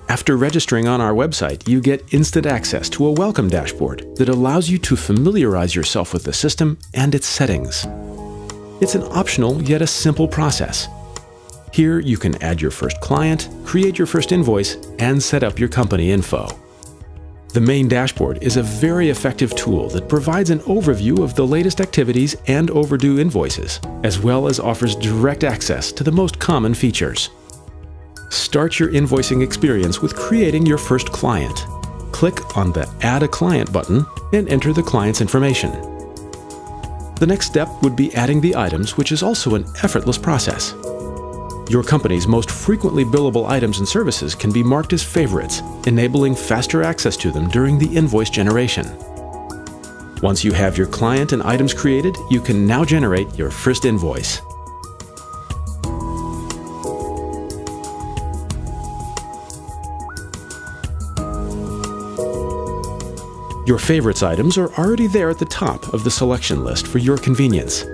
After registering on our website, you get instant access to a welcome dashboard that allows you to familiarize yourself with the system and its settings. It's an optional yet a simple process. Here you can add your first client, create your first invoice, and set up your company info. The main dashboard is a very effective tool that provides an overview of the latest activities and overdue invoices, as well as offers direct access to the most common features. Start your invoicing experience with creating your first client. Click on the Add a Client button and enter the client's information. The next step would be adding the items, which is also an effortless process. Your company's most frequently billable items and services can be marked as favorites, enabling faster access to them during the invoice generation. Once you have your client and items created, you can now generate your first invoice. Your favorites items are already there at the top of the selection list for your convenience.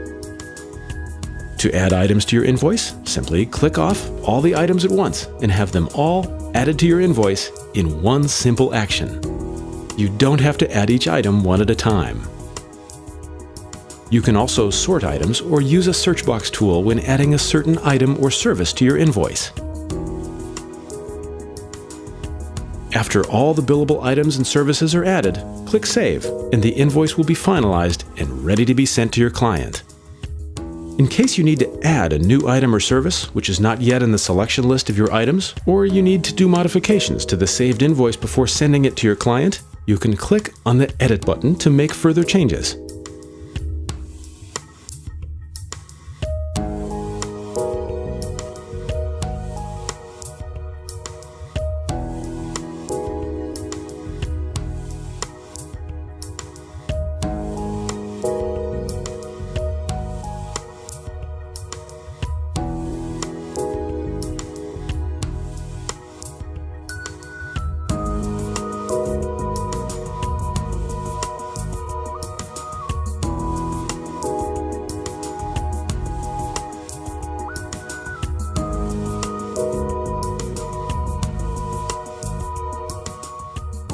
To add items to your invoice, simply click off all the items at once and have them all added to your invoice in one simple action. You don't have to add each item one at a time. You can also sort items or use a search box tool when adding a certain item or service to your invoice. After all the billable items and services are added, click Save, and the invoice will be finalized and ready to be sent to your client. In case you need to add a new item or service which is not yet in the selection list of your items, or you need to do modifications to the saved invoice before sending it to your client, you can click on the Edit button to make further changes.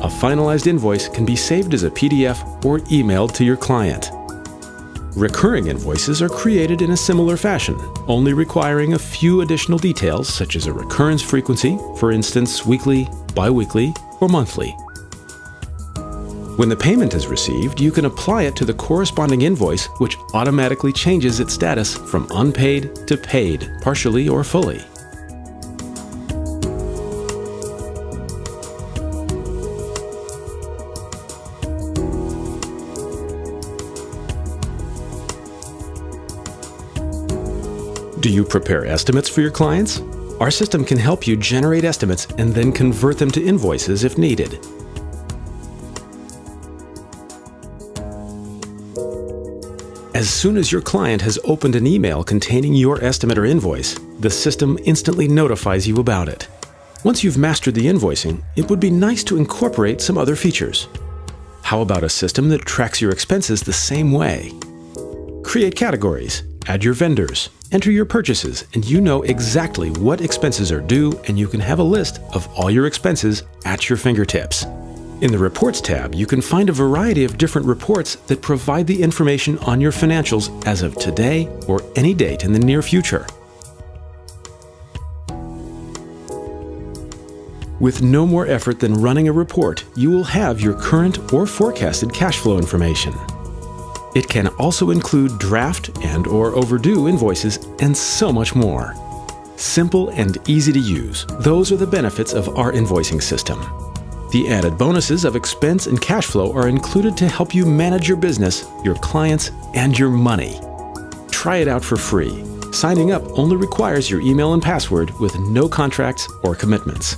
A finalized invoice can be saved as a PDF or emailed to your client. Recurring invoices are created in a similar fashion, only requiring a few additional details such as a recurrence frequency, for instance weekly, bi-weekly, or monthly. When the payment is received, you can apply it to the corresponding invoice, which automatically changes its status from unpaid to paid, partially or fully. Do you prepare estimates for your clients? Our system can help you generate estimates and then convert them to invoices if needed. As soon as your client has opened an email containing your estimate or invoice, the system instantly notifies you about it. Once you've mastered the invoicing, it would be nice to incorporate some other features. How about a system that tracks your expenses the same way? Create categories, add your vendors, enter your purchases, and you know exactly what expenses are due, and you can have a list of all your expenses at your fingertips. In the Reports tab, you can find a variety of different reports that provide the information on your financials as of today or any date in the near future. With no more effort than running a report, you will have your current or forecasted cash flow information. It can also include draft and/or overdue invoices and so much more. Simple and easy to use, those are the benefits of our invoicing system. The added bonuses of expense and cash flow are included to help you manage your business, your clients, and your money. Try it out for free. Signing up only requires your email and password with no contracts or commitments.